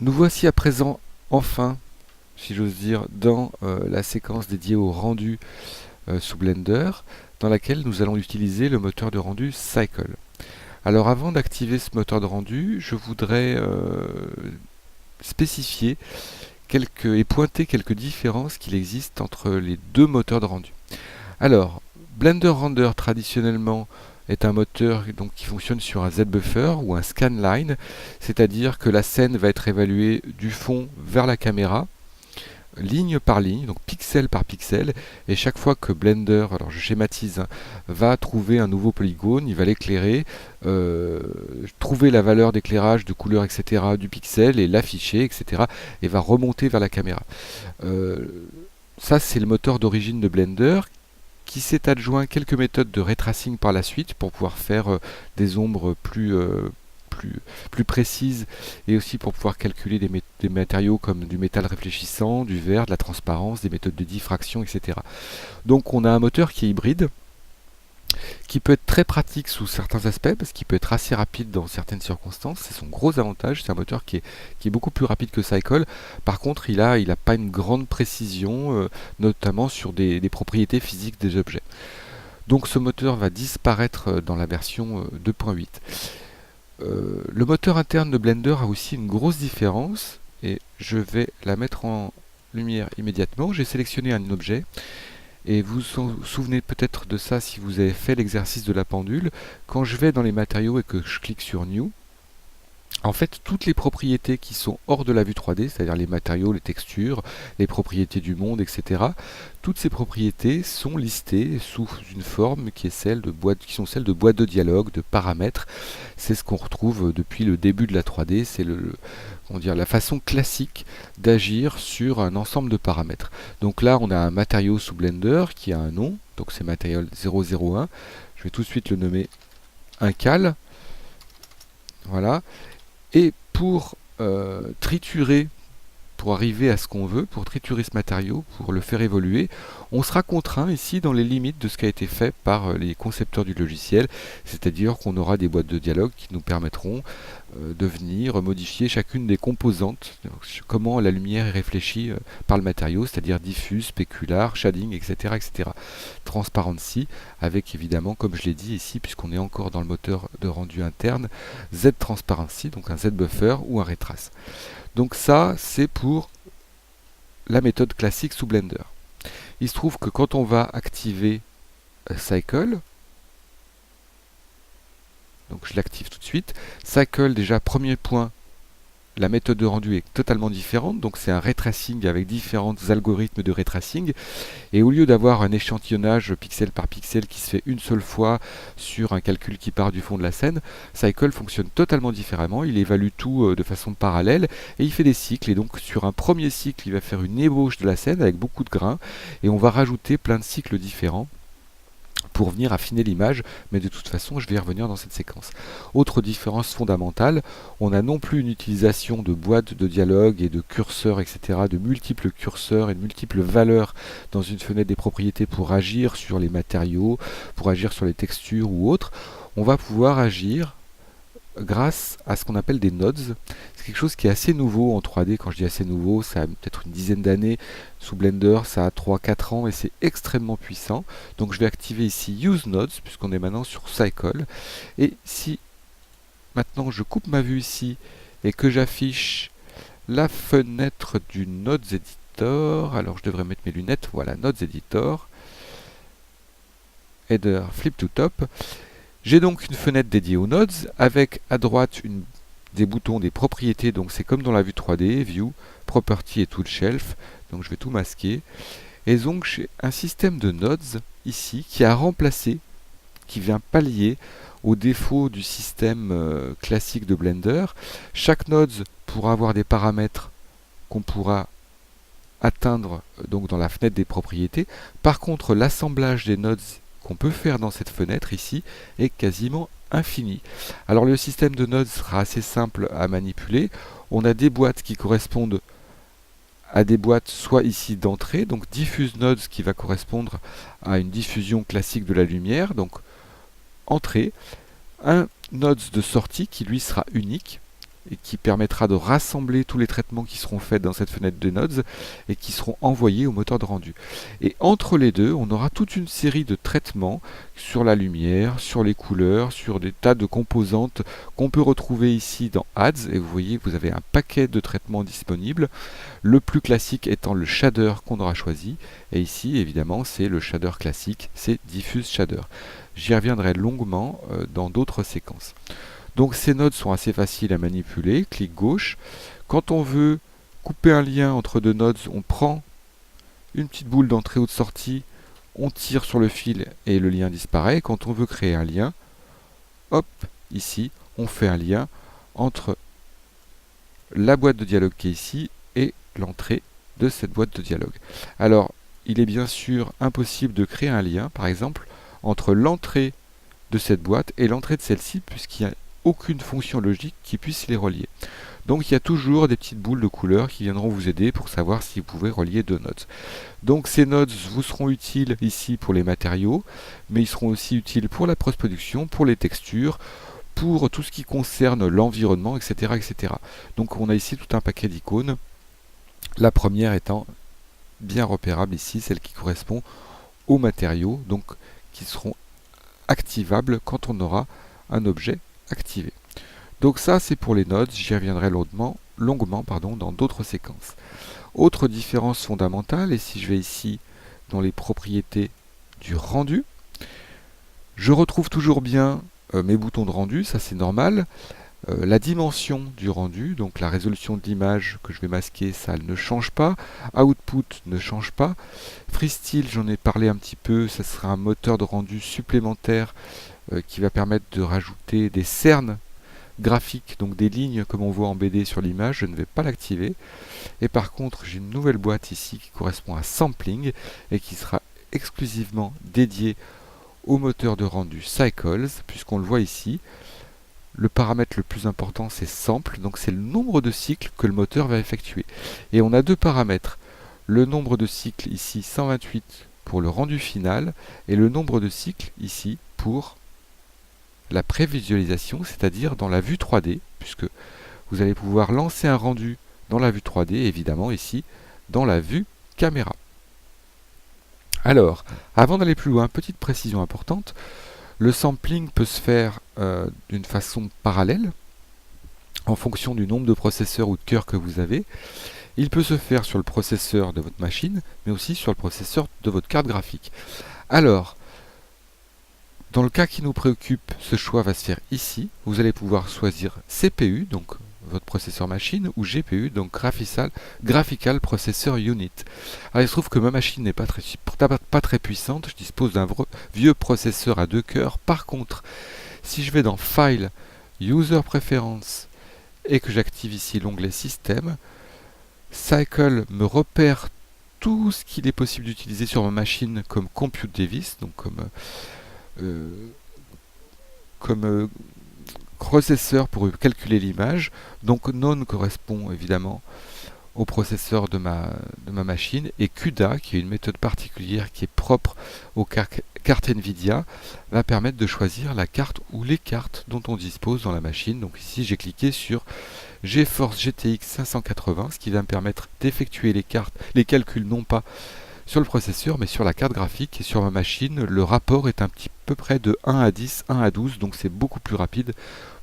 Nous voici à présent, enfin, si j'ose dire, dans la séquence dédiée au rendu sous Blender, dans laquelle nous allons utiliser le moteur de rendu Cycle. Alors avant d'activer ce moteur de rendu, je voudrais spécifier et pointer quelques différences qu'il existe entre les deux moteurs de rendu. Alors, Blender Render traditionnellement est un moteur donc, qui fonctionne sur un Z-buffer ou un scanline, c'est-à-dire que la scène va être évaluée du fond vers la caméra, ligne par ligne, donc pixel par pixel, et chaque fois que Blender, alors je schématise, hein, va trouver un nouveau polygone, il va l'éclairer, trouver la valeur d'éclairage, de couleur, etc. du pixel et l'afficher, etc. et va remonter vers la caméra. Euh, Ça, c'est le moteur d'origine de Blender qui s'est adjoint quelques méthodes de ray tracing par la suite pour pouvoir faire des ombres plus précises et aussi pour pouvoir calculer des matériaux comme du métal réfléchissant, du verre, de la transparence, des méthodes de diffraction, etc. Donc on a un moteur qui est hybride, qui peut être très pratique sous certains aspects, parce qu'il peut être assez rapide dans certaines circonstances. C'est son gros avantage. C'est un moteur qui est beaucoup plus rapide que Cycle. Par contre, il a pas une grande précision, notamment sur des propriétés physiques des objets. Donc ce moteur va disparaître dans la version 2.8. Le moteur interne de Blender a aussi une grosse différence, et je vais la mettre en lumière immédiatement. J'ai sélectionné un objet, et vous vous souvenez peut-être de ça si vous avez fait l'exercice de la pendule. Quand je vais dans les matériaux et que je clique sur New, en fait, toutes les propriétés qui sont hors de la vue 3D, c'est-à-dire les matériaux, les textures, les propriétés du monde, etc., toutes ces propriétés sont listées sous une forme qui sont celles de boîtes de dialogue, de paramètres. C'est ce qu'on retrouve depuis le début de la 3D. C'est la façon classique d'agir sur un ensemble de paramètres. Donc là, on a un matériau sous Blender qui a un nom, donc c'est matériel 001. Je vais tout de suite le nommer Incal. Voilà. Et pour triturer, pour arriver à ce qu'on veut, pour triturer ce matériau, pour le faire évoluer, on sera contraint ici dans les limites de ce qui a été fait par les concepteurs du logiciel, c'est-à-dire qu'on aura des boîtes de dialogue qui nous permettront de venir modifier chacune des composantes, comment la lumière est réfléchie par le matériau, c'est-à-dire diffuse, spécular, shading, etc., etc. Transparency, avec évidemment, comme je l'ai dit ici, puisqu'on est encore dans le moteur de rendu interne, Z Transparency, donc un Z buffer ou un ray trace. Donc ça, c'est pour la méthode classique sous Blender. Il se trouve que quand on va activer Cycle, donc je l'active tout de suite, Cycle, déjà, premier point, la méthode de rendu est totalement différente, donc c'est un ray tracing avec différents algorithmes de ray tracing, et au lieu d'avoir un échantillonnage pixel par pixel qui se fait une seule fois sur un calcul qui part du fond de la scène, Cycle fonctionne totalement différemment. Il évalue tout de façon parallèle et il fait des cycles, et donc sur un premier cycle il va faire une ébauche de la scène avec beaucoup de grains, et on va rajouter plein de cycles différents pour venir affiner l'image, mais de toute façon je vais y revenir dans cette séquence. Autre différence fondamentale, on a non plus une utilisation de boîtes de dialogue et de curseurs, etc., de multiples curseurs et de multiples valeurs dans une fenêtre des propriétés pour agir sur les matériaux, pour agir sur les textures ou autres. On va pouvoir agir grâce à ce qu'on appelle des nodes. C'est quelque chose qui est assez nouveau en 3D. Quand je dis assez nouveau, ça a peut-être une dizaine d'années. Sous Blender, ça a 3-4 ans et c'est extrêmement puissant. Donc je vais activer ici Use Nodes, puisqu'on est maintenant sur Cycle. Et si maintenant je coupe ma vue ici et que j'affiche la fenêtre du Nodes Editor, alors je devrais mettre mes lunettes, voilà, Nodes Editor, Header Flip to Top. J'ai donc une fenêtre dédiée aux nodes avec à droite des boutons, des propriétés, donc c'est comme dans la vue 3D, View, Property et Tool Shelf, donc je vais tout masquer. Et donc j'ai un système de nodes ici qui a remplacé, qui vient pallier aux défauts du système classique de Blender. Chaque node pourra avoir des paramètres qu'on pourra atteindre donc dans la fenêtre des propriétés. Par contre, l'assemblage des nodes qu'on peut faire dans cette fenêtre ici est quasiment infini. Alors le système de nodes sera assez simple à manipuler. On a des boîtes qui correspondent à des boîtes soit ici d'entrée, donc diffuse nodes qui va correspondre à une diffusion classique de la lumière, donc entrée, un nodes de sortie qui lui sera unique, et qui permettra de rassembler tous les traitements qui seront faits dans cette fenêtre de nodes et qui seront envoyés au moteur de rendu. Et entre les deux, on aura toute une série de traitements sur la lumière, sur les couleurs, sur des tas de composantes qu'on peut retrouver ici dans Ads. Et vous voyez que vous avez un paquet de traitements disponibles. Le plus classique étant le shader qu'on aura choisi. Et ici, évidemment, c'est le shader classique, c'est Diffuse Shader. J'y reviendrai longuement dans d'autres séquences. Donc ces nodes sont assez faciles à manipuler. Clic gauche. Quand on veut couper un lien entre deux nodes, on prend une petite boule d'entrée ou de sortie, on tire sur le fil et le lien disparaît. Quand on veut créer un lien, hop, ici, on fait un lien entre la boîte de dialogue qui est ici et l'entrée de cette boîte de dialogue. Alors, il est bien sûr impossible de créer un lien, par exemple, entre l'entrée de cette boîte et l'entrée de celle-ci, puisqu'il n'y a aucune fonction logique qui puisse les relier. Donc il y a toujours des petites boules de couleur qui viendront vous aider pour savoir si vous pouvez relier deux nodes. Donc ces nodes vous seront utiles ici pour les matériaux, mais ils seront aussi utiles pour la post-production, pour les textures, pour tout ce qui concerne l'environnement, etc., etc. Donc on a ici tout un paquet d'icônes. La première étant bien repérable ici, celle qui correspond aux matériaux, donc qui seront activables quand on aura un objet activé. Donc ça c'est pour les nodes, j'y reviendrai longuement dans d'autres séquences. Autre différence fondamentale, et si je vais ici dans les propriétés du rendu, je retrouve toujours bien mes boutons de rendu, ça c'est normal. La dimension du rendu, donc la résolution de l'image que je vais masquer, ça ne change pas. Output ne change pas. FreeStyle, j'en ai parlé un petit peu, ça sera un moteur de rendu supplémentaire qui va permettre de rajouter des cernes graphiques, donc des lignes comme on voit en BD sur l'image. Je ne vais pas l'activer. Et par contre, j'ai une nouvelle boîte ici qui correspond à Sampling et qui sera exclusivement dédiée au moteur de rendu Cycles, puisqu'on le voit ici. Le paramètre le plus important, c'est Sample, donc c'est le nombre de cycles que le moteur va effectuer. Et on a deux paramètres. Le nombre de cycles ici, 128 pour le rendu final, et le nombre de cycles ici pour la prévisualisation, c'est-à-dire dans la vue 3D, puisque vous allez pouvoir lancer un rendu dans la vue 3D, évidemment ici, dans la vue caméra. Alors, avant d'aller plus loin, petite précision importante, le sampling peut se faire d'une façon parallèle, en fonction du nombre de processeurs ou de cœurs que vous avez. Il peut se faire sur le processeur de votre machine, mais aussi sur le processeur de votre carte graphique. Alors, dans le cas qui nous préoccupe, ce choix va se faire ici. Vous allez pouvoir choisir CPU, donc votre processeur machine, ou GPU, donc Graphical Processor Unit. Alors il se trouve que ma machine n'est pas très puissante, je dispose d'un vieux processeur à 2 cœurs. Par contre, si je vais dans File, User Preference, et que j'active ici l'onglet Système, Cycle me repère tout ce qu'il est possible d'utiliser sur ma machine comme Compute Device, donc comme processeur pour calculer l'image. Donc None correspond évidemment au processeur de ma machine, et CUDA, qui est une méthode particulière qui est propre aux cartes NVIDIA, va permettre de choisir la carte ou les cartes dont on dispose dans la machine. Donc ici j'ai cliqué sur GeForce GTX 580, ce qui va me permettre d'effectuer les calculs non pas sur le processeur mais sur la carte graphique. Et sur ma machine, le rapport est un petit peu près de 1 à 10, 1 à 12, donc c'est beaucoup plus rapide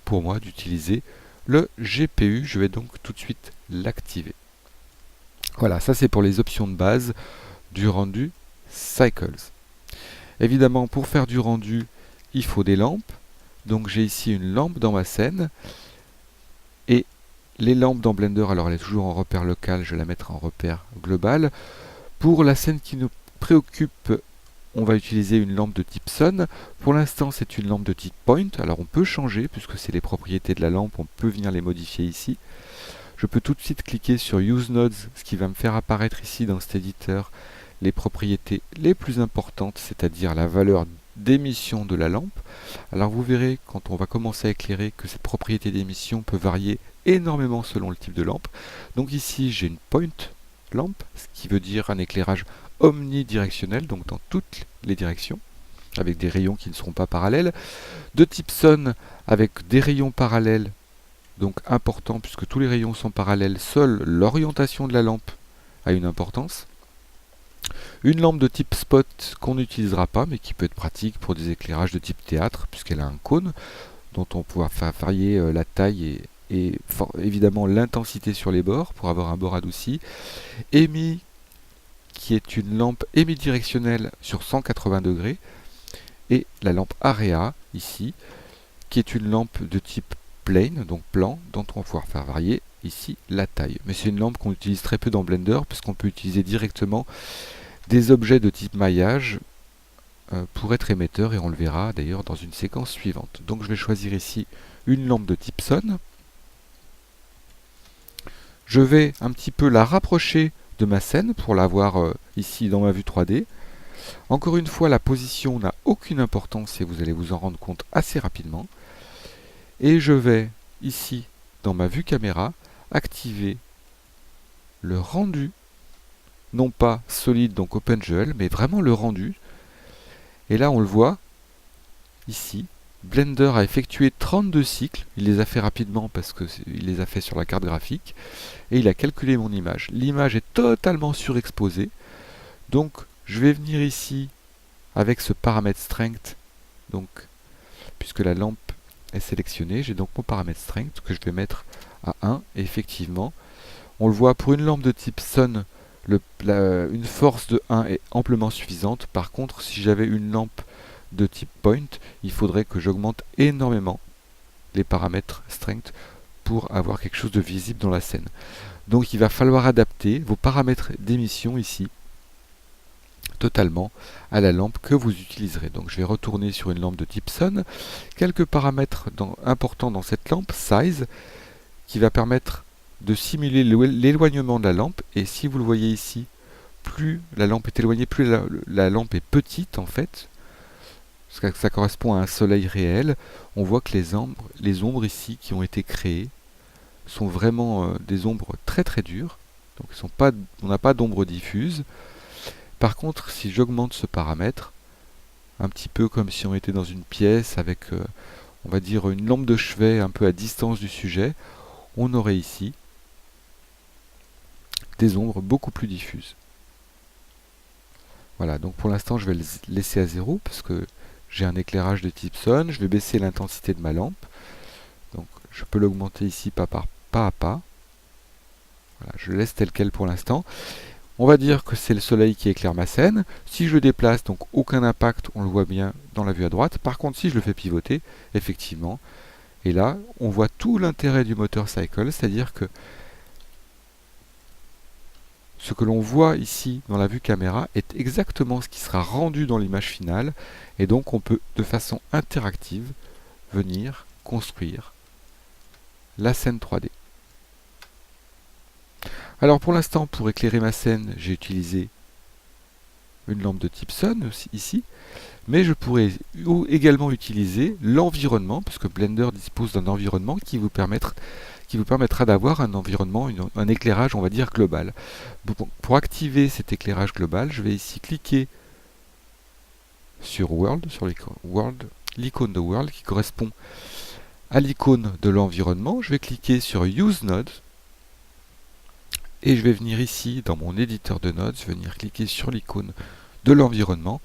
pour moi d'utiliser le GPU. Je vais donc tout de suite l'activer. Voilà, ça c'est pour les options de base du rendu Cycles. Évidemment, pour faire du rendu, il faut des lampes. Donc j'ai ici une lampe dans ma scène. Et les lampes dans Blender, alors elle est toujours en repère local, je vais la mettre en repère global. Pour la scène qui nous préoccupe, on va utiliser une lampe de type Sun. Pour l'instant, c'est une lampe de type Point. Alors on peut changer, puisque c'est les propriétés de la lampe, on peut venir les modifier ici. Je peux tout de suite cliquer sur Use Nodes, ce qui va me faire apparaître ici dans cet éditeur les propriétés les plus importantes, c'est-à-dire la valeur d'émission de la lampe. Alors vous verrez quand on va commencer à éclairer que cette propriété d'émission peut varier énormément selon le type de lampe. Donc ici j'ai une point lampe, ce qui veut dire un éclairage omnidirectionnel, donc dans toutes les directions, avec des rayons qui ne seront pas parallèles. De type Sun, avec des rayons parallèles donc important puisque tous les rayons sont parallèles, seule l'orientation de la lampe a une importance. Une lampe de type spot qu'on n'utilisera pas mais qui peut être pratique pour des éclairages de type théâtre puisqu'elle a un cône dont on pourra faire varier la taille et évidemment l'intensité sur les bords pour avoir un bord adouci. EMI qui est une lampe émidirectionnelle sur 180 degrés et la lampe Area ici qui est une lampe de type plane, donc plan, dont on va pouvoir faire varier ici la taille. Mais c'est une lampe qu'on utilise très peu dans Blender puisqu'on peut utiliser directement des objets de type maillage pour être émetteur et on le verra d'ailleurs dans une séquence suivante. Donc je vais choisir ici une lampe de type Sun. Je vais un petit peu la rapprocher de ma scène pour la voir ici dans ma vue 3D. Encore une fois, la position n'a aucune importance et vous allez vous en rendre compte assez rapidement. Et je vais ici dans ma vue caméra activer le rendu, non pas solide donc OpenGL, mais vraiment le rendu. Et là on le voit ici, Blender a effectué 32 cycles, il les a fait rapidement parce qu'il les a fait sur la carte graphique, et il a calculé mon image. L'image est totalement surexposée, donc je vais venir ici avec ce paramètre Strength, donc puisque la lampe est sélectionnée, j'ai donc mon paramètre Strength que je vais mettre à 1, et effectivement, on le voit pour une lampe de type Sun, une force de 1 est amplement suffisante. Par contre, si j'avais une lampe de type Point, il faudrait que j'augmente énormément les paramètres Strength pour avoir quelque chose de visible dans la scène. Donc il va falloir adapter vos paramètres d'émission ici totalement à la lampe que vous utiliserez. Donc je vais retourner sur une lampe de type Sun. Quelques paramètres importants dans cette lampe, Size, qui va permettre de simuler l'éloignement de la lampe. Et si vous le voyez ici, plus la lampe est éloignée, plus la lampe est petite en fait. Parce que ça correspond à un soleil réel. On voit que les ombres ici qui ont été créées sont vraiment des ombres très très dures. Donc on n'a pas d'ombre diffuse. Par contre, si j'augmente ce paramètre, un petit peu comme si on était dans une pièce avec, on va dire, une lampe de chevet un peu à distance du sujet, on aurait ici des ombres beaucoup plus diffuses. Voilà, donc pour l'instant je vais le laisser à 0 parce que j'ai un éclairage de type Sun. Je vais baisser l'intensité de ma lampe. Donc je peux l'augmenter ici pas à pas. Voilà, je laisse tel quel pour l'instant. On va dire que c'est le soleil qui éclaire ma scène. Si je le déplace, donc aucun impact, on le voit bien dans la vue à droite. Par contre, si je le fais pivoter, effectivement, et là, on voit tout l'intérêt du moteur Cycle, c'est-à-dire que ce que l'on voit ici dans la vue caméra est exactement ce qui sera rendu dans l'image finale, et donc on peut de façon interactive venir construire la scène 3D. Alors pour l'instant, pour éclairer ma scène, j'ai utilisé une lampe de type Sun aussi, ici, mais je pourrais également utiliser l'environnement, puisque Blender dispose d'un environnement qui vous permettra d'avoir un environnement, un éclairage, on va dire, global. Pour activer cet éclairage global, je vais ici cliquer sur World, sur l'icône de World qui correspond à l'icône de l'environnement. Je vais cliquer sur Use Node et je vais venir ici dans mon éditeur de nodes, venir cliquer sur l'icône de l'environnement.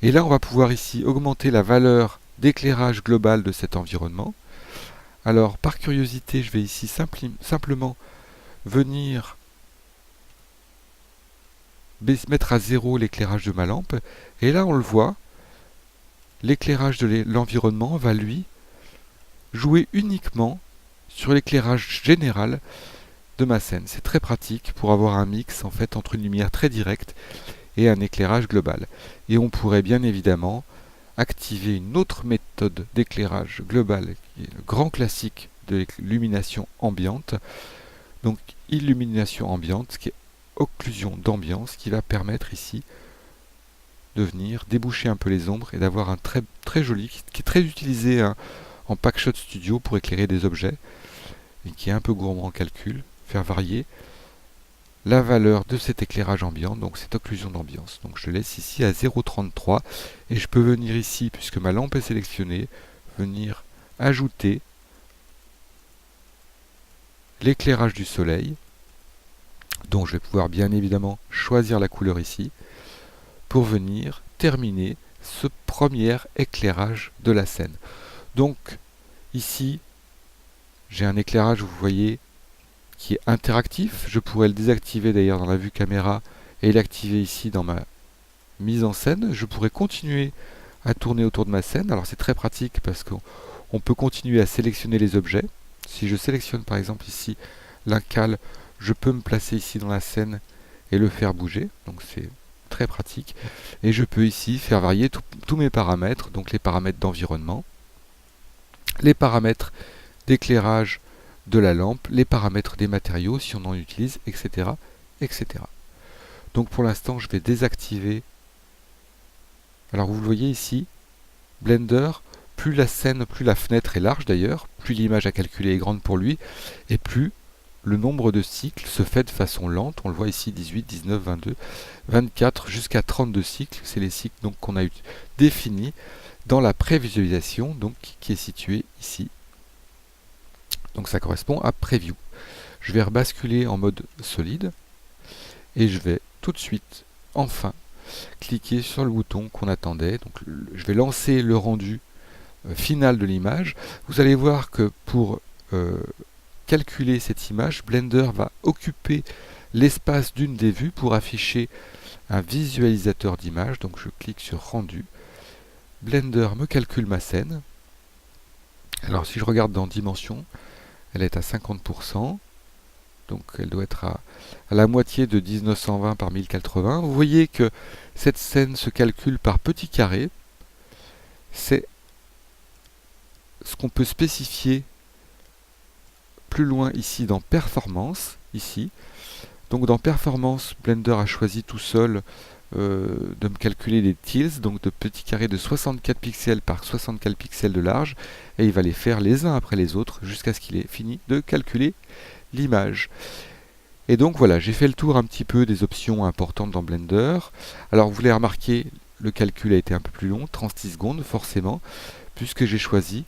Et là, on va pouvoir ici augmenter la valeur d'éclairage global de cet environnement. Alors, par curiosité, je vais ici simplement venir mettre à 0 l'éclairage de ma lampe. Et là, on le voit, l'éclairage de l'environnement va, lui, jouer uniquement sur l'éclairage général de ma scène. C'est très pratique pour avoir un mix en fait entre une lumière très directe et un éclairage global. Et on pourrait bien évidemment activer une autre méthode d'éclairage global qui est le grand classique de l'illumination ambiante. Donc illumination ambiante qui est occlusion d'ambiance qui va permettre ici de venir déboucher un peu les ombres et d'avoir un très, très joli, qui est très utilisé en Packshot Studio pour éclairer des objets et qui est un peu gourmand en calcul, faire varier la valeur de cet éclairage ambiant, donc cette occlusion d'ambiance. Donc je laisse ici à 0,33 et je peux venir ici, puisque ma lampe est sélectionnée, venir ajouter l'éclairage du soleil, dont je vais pouvoir bien évidemment choisir la couleur ici, pour venir terminer ce premier éclairage de la scène. Donc ici, j'ai un éclairage, vous voyez, qui est interactif. Je pourrais le désactiver d'ailleurs dans la vue caméra et l'activer ici dans ma mise en scène. Je pourrais continuer à tourner autour de ma scène. Alors c'est très pratique parce qu'on peut continuer à sélectionner les objets. Si je sélectionne par exemple ici l'incal, je peux me placer ici dans la scène et le faire bouger. Donc c'est très pratique. Et je peux ici faire varier tous mes paramètres, donc les paramètres d'environnement, les paramètres d'éclairage de la lampe, les paramètres des matériaux si on en utilise, etc. etc. Donc pour l'instant, je vais désactiver. Alors vous le voyez ici, Blender, plus la scène, plus la fenêtre est large d'ailleurs, plus l'image à calculer est grande pour lui, et plus le nombre de cycles se fait de façon lente. On le voit ici, 18, 19, 22, 24, jusqu'à 32 cycles. C'est les cycles donc qu'on a définis dans la prévisualisation, donc qui est située ici. Donc ça correspond à Preview. Je vais rebasculer en mode solide et je vais tout de suite, enfin, cliquer sur le bouton qu'on attendait. Donc je vais lancer le rendu final de l'image. Vous allez voir que pour calculer cette image, Blender va occuper l'espace d'une des vues pour afficher un visualisateur d'image. Donc je clique sur rendu. Blender me calcule ma scène. Alors si je regarde dans dimension, elle est à 50%, donc elle doit être à la moitié de 1920 par 1080. Vous voyez que cette scène se calcule par petits carrés. C'est ce qu'on peut spécifier plus loin ici dans Performance, ici. Donc dans Performance, Blender a choisi tout seul de me calculer les tiles, donc de petits carrés de 64 pixels par 64 pixels de large, et il va les faire les uns après les autres jusqu'à ce qu'il ait fini de calculer l'image. Et donc voilà, j'ai fait le tour un petit peu des options importantes dans Blender. Alors vous l'avez remarqué, le calcul a été un peu plus long, 36 secondes forcément, puisque j'ai choisi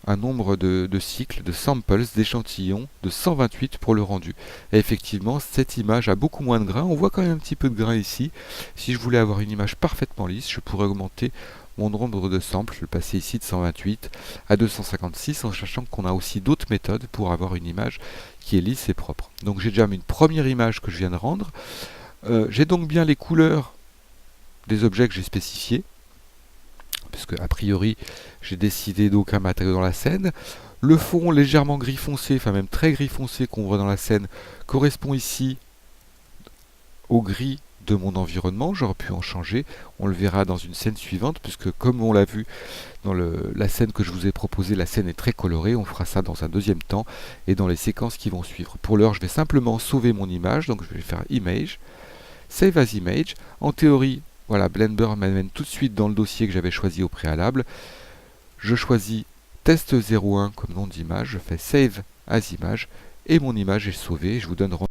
un nombre de cycles, de samples, d'échantillons de 128 pour le rendu. Et effectivement, cette image a beaucoup moins de grains. On voit quand même un petit peu de grains ici. Si je voulais avoir une image parfaitement lisse, je pourrais augmenter mon nombre de samples. Je vais passer ici de 128 à 256, en sachant qu'on a aussi d'autres méthodes pour avoir une image qui est lisse et propre. Donc j'ai déjà mis une première image que je viens de rendre. J'ai donc bien les couleurs des objets que j'ai spécifiés, puisque a priori j'ai décidé d'aucun matériau dans la scène. Le fond légèrement gris foncé, enfin même très gris foncé qu'on voit dans la scène, correspond ici au gris de mon environnement. J'aurais pu en changer, on le verra dans une scène suivante, puisque comme on l'a vu dans la scène que je vous ai proposée, la scène est très colorée. On fera ça dans un deuxième temps et dans les séquences qui vont suivre. Pour l'heure, je vais simplement sauver mon image, donc je vais faire Image, Save as Image. En théorie, voilà, Blender m'amène tout de suite dans le dossier que j'avais choisi au préalable. Je choisis Test 01 comme nom d'image, je fais Save as Image et mon image est sauvée. Je vous donne